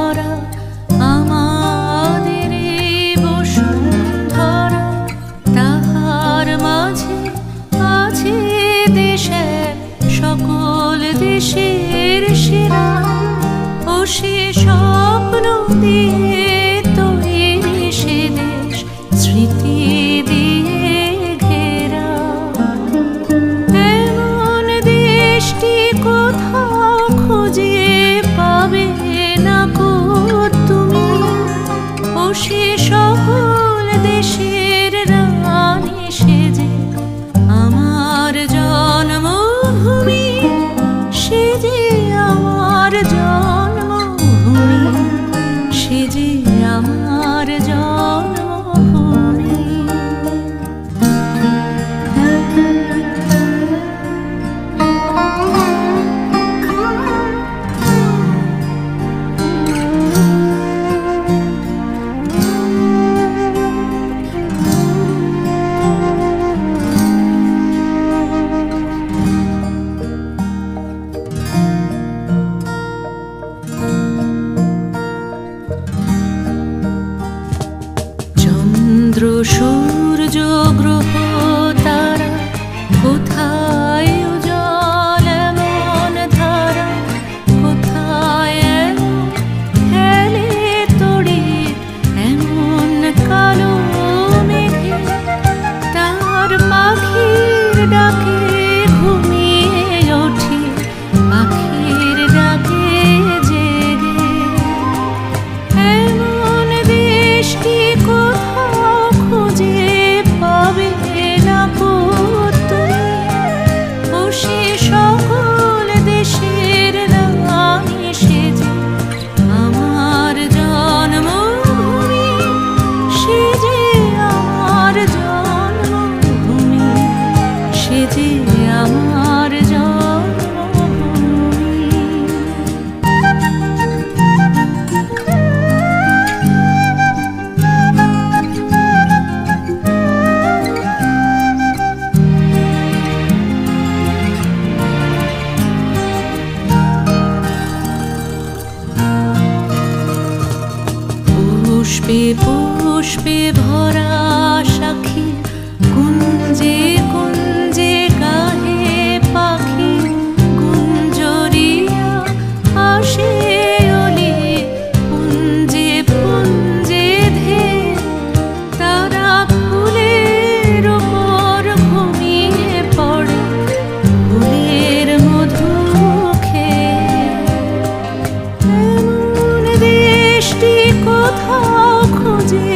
ভরা আমাদের এই বসুন্ধরা, তাহার মাঝে আছে দেশের সকল দেশের সেরা। ও সে স্বপ্ন দিয়ে তৈরি সে দেশ, স্মৃতি দিয়ে ঘেরা। এমন দেশটি কোথাও খুঁজে পাবে না কো তুমি। ও সে সকল দেশের রানী সেজে আমার জন্মভূমি, সে যে আমার জন্মভূমি, সে যে আমার জন্মভূমি। চন্দ্র সূর্য গ্রহ তারা কোথায় উজ্জ্বল এমন ধারা, কোথায় খেলে তড়িৎ এমন কালো মেঘে। তার পাখির ডাকে ঘুমিয়ে ওঠে, পাখির ডাকে জেগে। এমন দেশটি কোথাও খুঁজে পাবে না কো তুমি। ও সে সকল দেশের রানী সেজে আমার জন্মভূমি, সে যে আমার জন্মভূমি, সে যে আমার জন্মভূমি। পুষ্পে পুষ্পে ভরা সাক্ষী, কুঞ্জে কুঞ্জে গাহে পাখি। কুঞ্জরিয়া আসে অলি পুঞ্জে পুঞ্জে ধে। তারা ফুলের ওপর ঘুমিয়ে পড়ে, ফুলের মধু খেয়ে। এমন দেশটি কোথাও খুঁজে